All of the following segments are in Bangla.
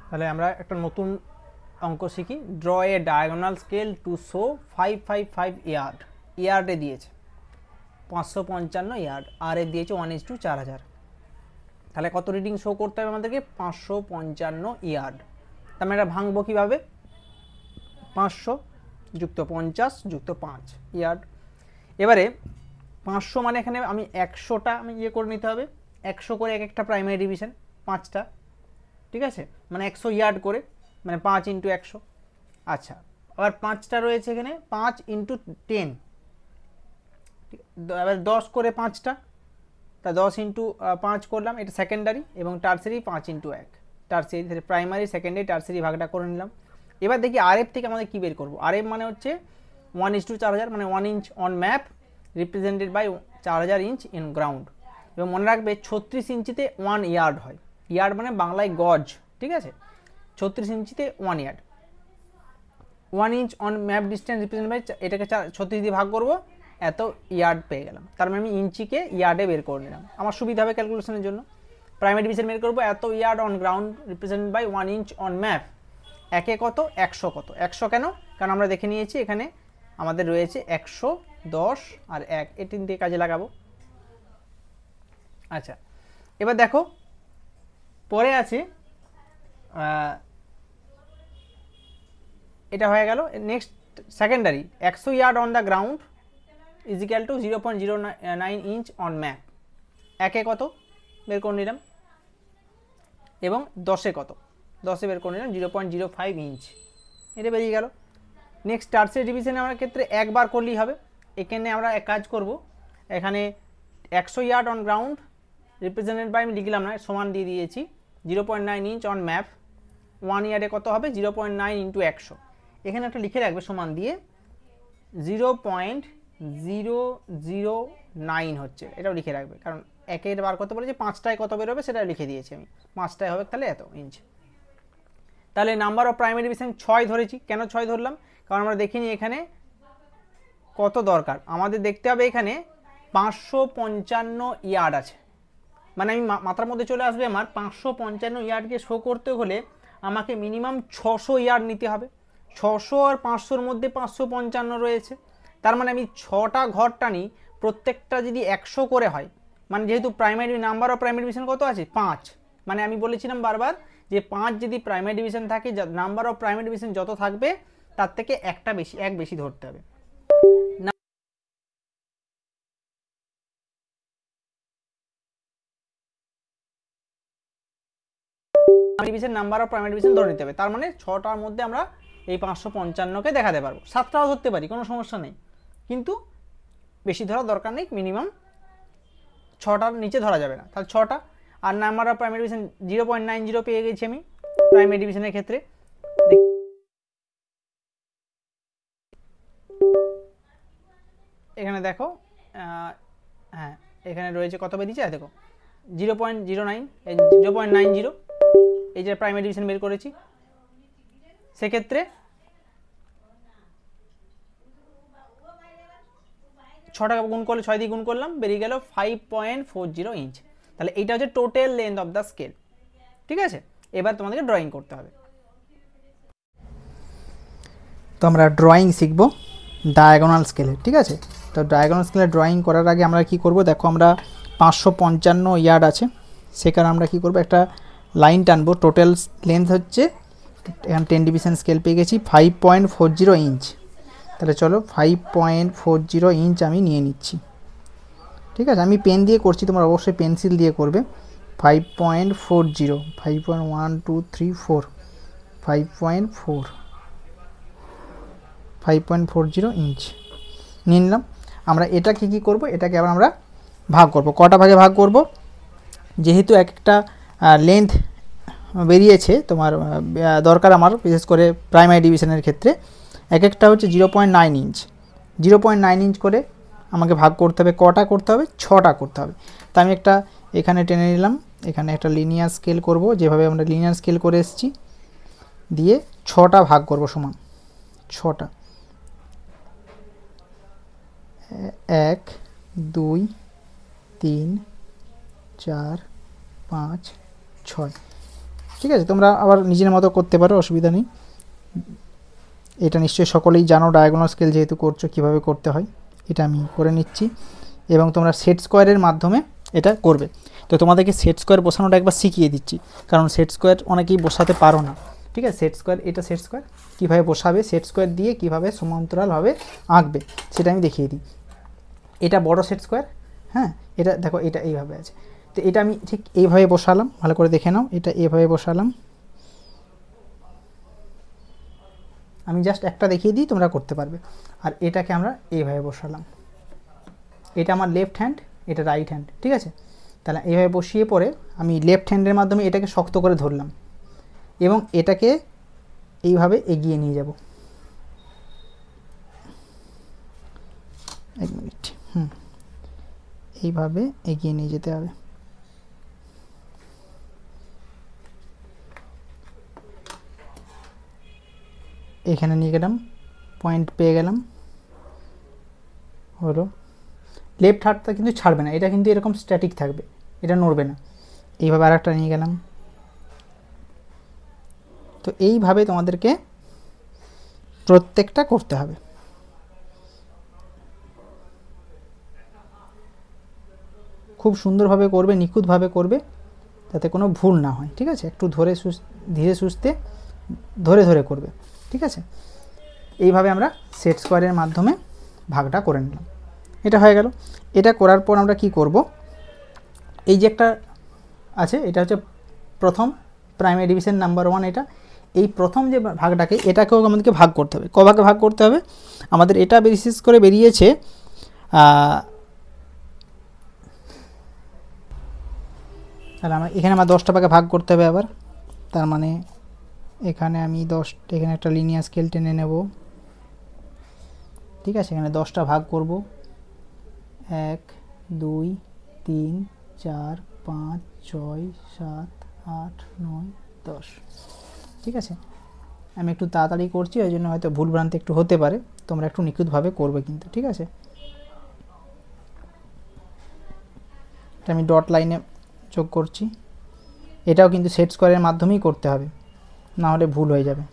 তাহলে আমরা একটা নতুন অঙ্ক শিখি। Draw A diagonal scale to show 555 yard. ইয়ার্ডে দিয়েছে 555 ইয়ার্ড, আর এ দিয়েছে 1:4000। তাহলে কত রিডিং শো করতে হবে আমাদেরকে? 555 ইয়ার্ড। তাহলে এটা ভাঙবো কীভাবে? 500 যুক্ত 50 যুক্ত 5 ইয়ার্ড। এবারে 500 মানে এখানে আমি 100টা আমি ইয়ে করে নিতে হবে, 100 করে এক একটা প্রাইমারি ডিভিশন, 5টা, ঠিক আছে, মানে 100 ইয়ার্ড করে, মানে 5 × 100। আচ্ছা, আবার 5টা রয়েছে এখানে, 5 × 10, এবার 10 করে 5টা, তা 10 × 5 করলাম, এটা সেকেন্ডারি এবং tertiary 5 × 1, tertiary, primary secondary tertiary ভাগটা করে নিলাম। এবার দেখি আরএফ থেকে আমাদের কী বের করবো। আরএফ মানে হচ্ছে 1:4000, মানে 1 inch on map represented by 4000 inch in ground. এবং মনে রাখবে 36 ইঞ্চিতে 1 ইয়ার্ড হয়। ইয়ার্ড মানে বাংলায় গজ, ঠিক আছে, 36 ইঞ্চিতে 1 yard. 1 inch on map distance represent by, এটাকে 36 দিয়ে ভাগ করবো, এত ইয়ার্ড পেয়ে গেলাম। তার মানে আমি ইঞ্চিকে ইয়ার্ডে বের করে নিলাম, আমার সুবিধা হবে ক্যালকুলেশনের জন্য। প্রাইমারি ডিভিশন বের করবো, এত yard on ground represent by 1 inch on map. একে কত? 100 কত? 100 কেন? কারণ আমরা দেখে নিয়েছি এখানে আমাদের রয়েছে 100, 10 আর 1, এই 3 দিয়ে কাজে লাগাবো। আচ্ছা, এবার দেখো পরে আছে, এটা হয়ে গেল। Next secondary, 100 yard on the ground is equal to 0.09 inch on map. একে কত? বের করে নিলাম। এবং 10-এ কত? 10-এ বের করে নিলাম 0.05 ইঞ্চ, এটা বেরিয়ে গেল। নেক্সট টার্সারি ডিভিশনে আমার ক্ষেত্রে একবার করলেই হবে। এখানে আমরা এক কাজ করব, এখানে 100 yard on ground represented by, আমি লিখলাম না, সমান দিয়ে দিয়েছি 0.9 ইঞ্চ অন ম্যাপ। 1 ইয়ার্ডে কত হবে? 0.9 × 100। এখানে একটা লিখে রাখবে সমান দিয়ে 0.009 হচ্ছে, এটাও লিখে রাখবে, কারণ একের বার কত বলেছে, 5টায় কত বেরোবে সেটা লিখে দিয়েছি আমি, 5টায় হবে তাহলে এত ইঞ্চ। তাহলে নাম্বার অফ প্রাইমারি ডিভিশন 6 ধরেছি। কেন 6 ধরলাম? কারণ আমরা দেখিনি এখানে কত দরকার, আমাদের দেখতে হবে এখানে 555 ইয়ার্ড আছে, মানে আমি মাথার মধ্যে চলে আসবে আমার 555 ইয়ার্ডকে শো করতে হলে আমাকে মিনিমাম 600 ইয়ার্ড নিতে হবে। 600 আর 500-র মধ্যে 555 রয়েছে, তার মানে আমি 6টা ঘর টানি, প্রত্যেকটা যদি 100 করে হয়, মানে যেহেতু primary number of primary division কত আছে? 5, মানে আমি বলেছিলাম বারবার যে 5 যদি প্রাইমারি ডিভিশন থাকে, নাম্বার অফ প্রাইমারি ডিভিশন যত থাকবে তার থেকে একটা বেশি, এক বেশি ধরতে হবে। Division number of primary division ধরে নিতে হবে, তার মানে 6টার মধ্যে আমরা এই 555কে দেখাতে পারবো। 7টাও ধরতে পারি, কোনো সমস্যা নেই, কিন্তু বেশি ধরার দরকার নেই, মিনিমাম 6টার নিচে ধরা যাবে না। তাহলে 6টা। আর নাম্বার অফ প্রাইমারি ডিভিশন 0.90 পেয়ে গেছি আমি প্রাইমারি ডিভিশনের ক্ষেত্রে। এখানে দেখো, হ্যাঁ এখানে রয়েছে কত বেরিয়েছে, দেখো 0.09, 0.90, এই যে প্রাইমারি ডিভিশন বের করেছি। সেক্ষেত্রে 6টাকে গুণ করলে, 6 দিয়ে গুণ করলাম, বেরিয়ে গেল 5.40 ইঞ্চ। তাহলে এইটা হচ্ছে total length of the scale, ঠিক আছে। এবার তোমাদেরকে ড্রয়িং করতে হবে। তো আমরা ড্রয়িং শিখবো ডায়াগোনাল স্কেলে, ঠিক আছে। তো ডায়াগোনাল স্কেলে ড্রয়িং করার আগে আমরা কি করব, দেখো আমরা 555 ইয়ার্ড আছে, সেখানে আমরা কি করব, একটা লাইন টানবো। টোটাল লেন্থ হচ্ছে, এখানে 10 ডিভিশন স্কেল পেয়ে গেছি 5.40 ইঞ্চ। তাহলে চলো 5.40 ইঞ্চ আমি নিয়ে নিচ্ছি, ঠিক আছে। আমি পেন দিয়ে করছি, তোমরা অবশ্যই পেন্সিল দিয়ে করবে। 5.40, 5.40 ইঞ্চ নিয়ে নিলাম। আমরা এটাকে কী করবো, এটাকে আবার আমরা ভাগ করব। কটা ভাগে ভাগ করব? যেহেতু এক একটা লেন্থ বেরিয়েছে তোমার, দরকার আমার বিশেষ করে প্রাইমারি ডিভিশনের ক্ষেত্রে, এক একটা হচ্ছে 0.9 ইঞ্চ। 0.9 ইঞ্চ করে আমাকে ভাগ করতে হবে। কটা করতে হবে? 6টা করতে হবে। তা আমি একটা এখানে টেনে নিলাম, এখানে একটা লিনিয়ার স্কেল করব, যেভাবে আমরা লিনিয়ার স্কেল করে এসেছি, দিয়ে 6টা ভাগ করব সমান 6টা। 1, 2, 3, 4, 5, 6। ঠিক আছে, তোমরা আবার নিজের মতো করতে পারো, অসুবিধা নেই। এটা নিশ্চয়ই সকলেই জানো, ডায়াগোনাল স্কেল যেহেতু করছো কীভাবে করতে হয়। এটা আমি করে নিচ্ছি এবং তোমরা সেট স্কোয়ারের মাধ্যমে এটা করবে। তো তোমাদেরকে সেট স্কোয়ার বসানোটা একবার শিখিয়ে দিচ্ছি, কারণ সেট স্কোয়ার অনেকেই বসাতে পারো না। ঠিক আছে, সেট স্কোয়ার, এটা সেট স্কোয়ার কীভাবে বসাবে, সেট স্কোয়ার দিয়ে কীভাবে সমান্তরালভাবে আঁকবে সেটা আমি দেখিয়ে দিই। এটা বড় সেট স্কোয়ার, হ্যাঁ, এটা দেখো এটা এইভাবে আছে। তো এটা আমি ঠিক এইভাবে বসালাম, ভালো করে দেখে নাও, এটা এইভাবে বসালাম। আমি জাস্ট একটা দেখিয়ে দিই, তোমরা করতে পারবে। আর এটাকে আমরা এইভাবে বসালাম, এটা আমার লেফট হ্যান্ড, এটা রাইট হ্যান্ড। ঠিক আছে, তাহলে এইভাবে বসিয়ে পরে আমি লেফট হ্যান্ডের মাধ্যমে এটাকে শক্ত করে ধরলাম এবং এটাকে এইভাবে এগিয়ে নিয়ে যাব। এক মিনিট, এইভাবে এগিয়ে নিয়ে যেতে হবে। এখানে নিয়ে গেলাম, পয়েন্ট পেয়ে গেলাম, হলো। লেফট হাতটা কিন্তু ছাড়বে না, এটা কিন্তু এরকম স্ট্যাটিক থাকবে, এটা নড়বে না। এইভাবে আর একটা নিয়ে গেলাম। তো এইভাবে তোমাদেরকে প্রত্যেকটা করতে হবে। খুব সুন্দরভাবে করবে, নিখুঁতভাবে করবে, যাতে কোনো ভুল না হয়। ঠিক আছে, একটু ধরে ধীরে সুস্থে ধরে ধরে করবে। ঠিক আছে, এইভাবে আমরা সেট স্কোয়ারের মাধ্যমে ভাগটা করে নিলাম। এটা হয়ে গেল। এটা করার পর আমরা কি করব, এই যে একটা আছে, এটা হচ্ছে প্রথম প্রাইমারি ডিভিশন নাম্বার 1। এটা এই প্রথম যে ভাগটাকে, এটাকেও আমাদেরকে ভাগ করতে হবে। ক ভাগে ভাগ করতে হবে আমাদের? এটা বিশেষ করে বেরিয়েছে তাহলে এখানে আমার 10টা ভাগে ভাগ করতে হবে আবার। তার মানে এখানে আমি এখানে একটা লিনিয়ার স্কেল টেনে নেব। ঠিক আছে, এখানে 10টা ভাগ করব, 1 2 3 4 5 6 7 8 9 10। ঠিক আছে, আমি একটু তাড়াতাড়ি করছি, ওই জন্য হয়তো ভুলভ্রান্তি একটু হতে পারে, তোমরা একটু নিখুঁতভাবে করবে কিন্তু। ঠিক আছে, এটা আমি ডট লাইনে যোগ করছি। এটাও কিন্তু সেট স্কোয়ারের মাধ্যমেই করতে হবে, না হলে ভুল হয়ে যাবে।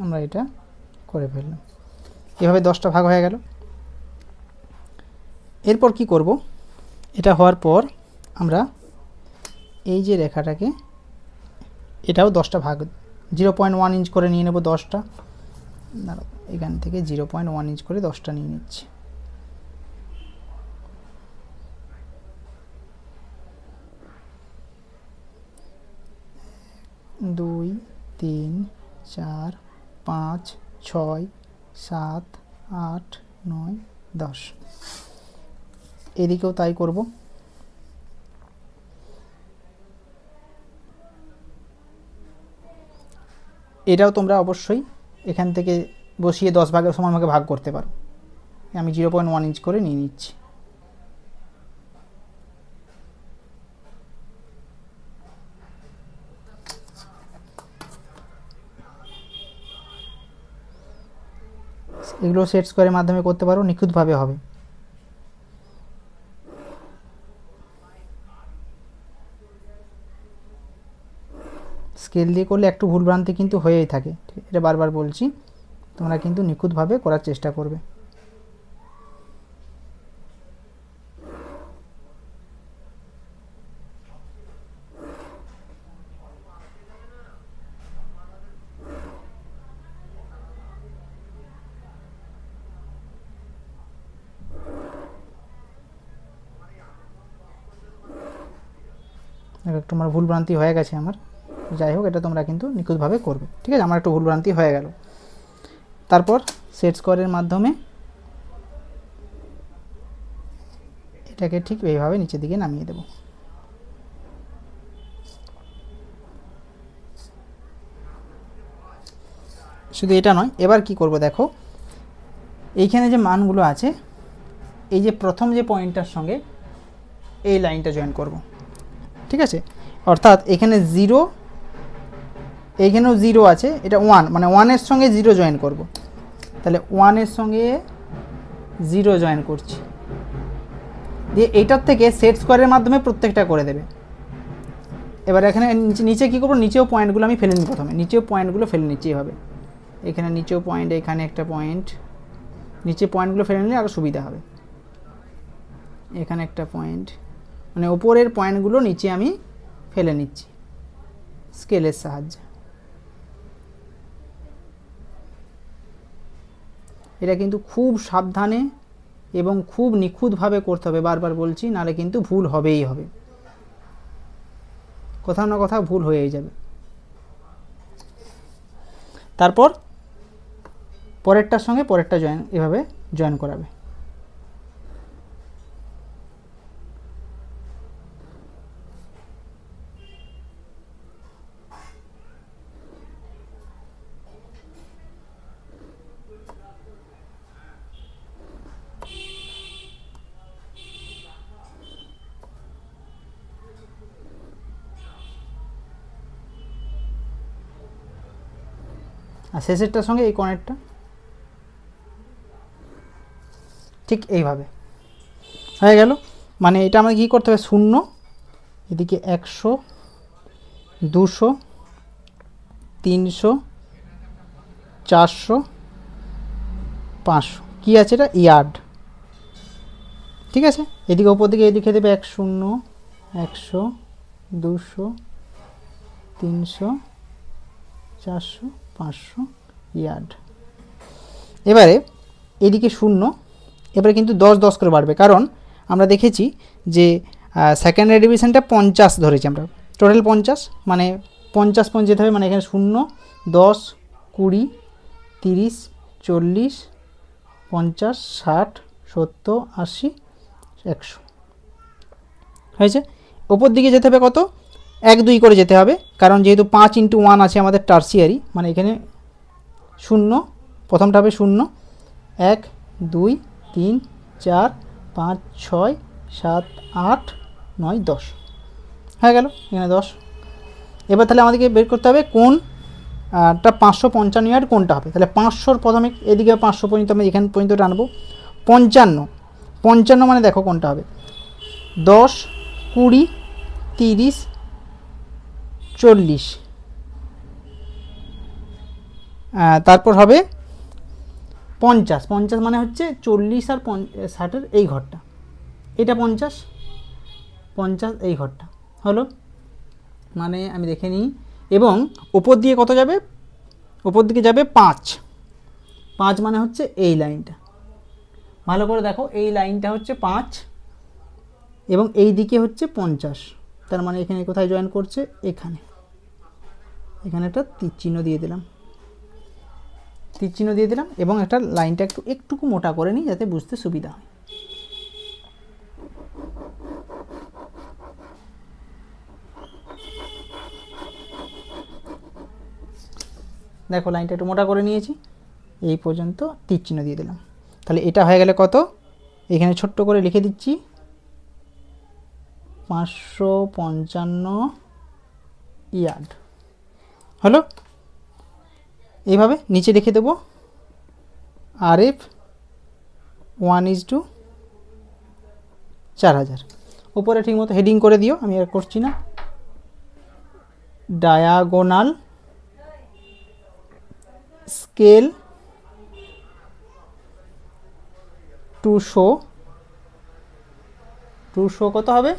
আমরা এটা করে ফেললাম, এভাবে 10টা ভাগ হয়ে গেল। এরপর কি করব, এটা হওয়ার পর আমরা এই যে রেখাটাকে, এটাও 10টা ভাগ 0.1 ইঞ্চ করে নিয়ে নেব। 10টা, এখান থেকে 0.1 ইঞ্চ করে 10টা নিয়ে নিচ্ছি। 2 3 4 5 6 7 8 9 10। এদিকেও তাই করব। এটাও তোমরা অবশ্যই এখান থেকে বসিয়ে 10 ভাগের সমান ভাগে ভাগ করতে পারো। আমি 0.1 ইঞ্চ করে নিয়ে নিচ্ছি। এগুলো সেট স্কোয়ারের মাধ্যমে করতে পারো, নিখুঁতভাবে হবে। স্কেল দিয়ে করলে একটু ভুলভ্রান্তি কিন্তু হয়েই থাকে, এটা বারবার বলছি, তোমরা কিন্তু নিখুঁতভাবে করার চেষ্টা করবে। একটু আমার ভুলভ্রান্তি হয়ে গেছে আমার, যাই হোক, এটা তোমরা কিন্তু নিখুঁতভাবে করবে। ঠিক আছে, আমার একটু ভুলভ্রান্তি হয়ে গেল। তারপর সেট স্কোয়ারের মাধ্যমে এটাকে ঠিক এইভাবে নিচের দিকে নামিয়ে দেব। শুধু এটা নয়, এবার কি করব দেখো, এইখানে যে মানগুলো আছে, এই যে প্রথম যে পয়েন্টটার সঙ্গে এই লাইনটা জয়েন করব, ঠিক আছে। অর্থাৎ এখানে 0, এইখানেও 0 আছে, এটা 1, মানে 1-এর সঙ্গে 0 জয়েন করব। তাহলে 1-এর সঙ্গে 0 জয়েন করছি, দিয়ে এইটার থেকে সেট স্কোয়ারের মাধ্যমে প্রত্যেকটা করে দেবে। এবার এখানে নিচে কী করবো, নিচেও পয়েন্টগুলো আমি ফেলে নিই, প্রথমে নিচেও পয়েন্টগুলো ফেলে নিচ্ছি এভাবে, এখানে নিচেও পয়েন্ট, এখানে একটা পয়েন্ট, নিচে পয়েন্টগুলো ফেলে নিলে আরও সুবিধা হবে। এখানে একটা পয়েন্ট, মানে ওপরের পয়েন্টগুলো নিচে আমি ফেলে নিচ্ছি স্কেলের সাহায্যে। এটা কিন্তু খুব সাবধানে এবং খুব নিখুঁতভাবে করতে হবে, বারবার বলছি, নাহলে কিন্তু ভুল হবেই হবে, কোথাও না কোথাও ভুল হয়েই যাবে। তারপর পরেরটার সঙ্গে পরেরটা এভাবে জয়েন করাবে। আর শেষেরটার সঙ্গে এই কর্নারটা ঠিক এইভাবে হয়ে গেল। মানে এটা আমাদের কী করতে হবে, 0, এদিকে 100, 200, 300, 400, 500, কী আছে এটা, ইয়ার্ড, ঠিক আছে। এদিকে ওপর দিকে এদিকে দেবে 100, 100, 200, 300, 400, 500 ইয়ার্ড। এবারে এদিকে 0, এবারে কিন্তু 10 10 করে বাড়বে, কারণ আমরা দেখেছি যে সেকেন্ডারি ডিভিশনটা 50 ধরেছি আমরা, টোটাল 50, মানে 50 পয়েন্ট যেতে হবে, মানে এখানে 0, 10, 20, 30, 40, 50, 60, 70, 80, 100 হয়েছে। ওপর দিকে যেতে হবে কত, 1 2 করে যেতে হবে, কারণ যেহেতু 5 × 1 আছে আমাদের টার্সিয়ারি, মানে এখানে 0, প্রথমটা হবে 0, 1 2 3 4 5 6 7 8 9 10 হয়ে গেল, এখানে 10। এবার তাহলে আমাদেরকে বের করতে হবে কোনটা 555 ইয়ার্ড কোনটা হবে। তাহলে 500 প্রথমে এদিকে 500 পর্যন্ত আমি এখান পর্যন্ত টানবো। 55 মানে দেখো কোনটা হবে, 10 20 30 40, তারপর হবে 50 মানে হচ্ছে 40 আর 60-এর এই ঘরটা, এটা 50 এই ঘরটা হলো, মানে আমি দেখে নিই। এবং ওপর দিয়ে কত যাবে, ওপর দিকে যাবে 5 মানে হচ্ছে এই লাইনটা, ভালো করে দেখো, এই লাইনটা হচ্ছে 5 এবং এই দিকে হচ্ছে 50, তার মানে এখানে কোথায় জয়েন করছে, এখানে একটা তীর চিহ্ন দিয়ে দিলাম, এবং একটা লাইনটা একটুকু মোটা করে নিই যাতে বুঝতে সুবিধা হয়। দেখো লাইনটা একটু মোটা করে নিয়েছি, এই পর্যন্ত তীর চিহ্ন দিয়ে দিলাম। তাহলে এটা হয়ে গেলে কত, এখানে ছোট্ট করে লিখে দিচ্ছি 555 ইয়ার্ড হলো। এইভাবে নিচে লিখে দেবো RF 1:4000, উপরে ঠিকমতো হেডিং করে দিও, আমি আর করছি না। ডায়াগোনাল স্কেল টু শো কত হবে,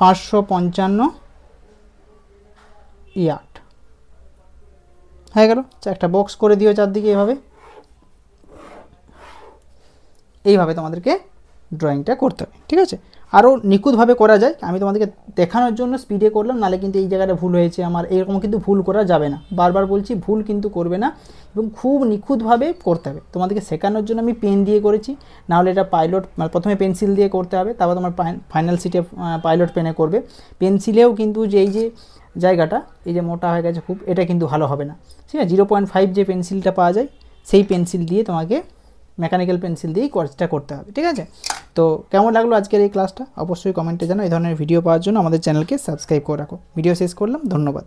555 ইয়ার্ড হয়ে গেল। একটা বক্স করে দিও চারদিকে, এইভাবে তোমাদেরকে ড্রয়িংটা করতে হবে, ঠিক আছে। আরও নিখুঁতভাবে করা যায়, আমি তোমাদেরকে দেখানোর জন্য স্পিডে করলাম, নাহলে কিন্তু এই জায়গাটা ভুল হয়েছে আমার, এরকম কিন্তু ভুল করা যাবে না, বারবার বলছি ভুল কিন্তু করবে না, এবং খুব নিখুঁতভাবে করতে হবে। তোমাদেরকে শেখানোর জন্য আমি পেন দিয়ে করেছি, নাহলে এটা পাইলট, প্রথমে পেন্সিল দিয়ে করতে হবে, তারপর তোমার ফাইনাল সিটে পাইলট পেনে করবে। পেন্সিলেও কিন্তু যে জায়গাটা এই যে মোটা হয়ে গেছে খুব, এটা কিন্তু ভালো হবে না, ঠিক আছে। 0.5 যে পেন্সিলটা পাওয়া যায় সেই পেন্সিল দিয়ে তোমাকে, মেকানিক্যাল পেন্সিল দিয়েই কাজটা করতে হবে, ঠিক আছে। তো কেমন লাগলো আজকের এই ক্লাসটা অবশ্যই কমেন্টে জানাও। এই ধরনের ভিডিও পাওয়ার জন্য আমাদের চ্যানেলকে সাবস্ক্রাইব করে রাখো। ভিডিও শেষ করলাম, ধন্যবাদ।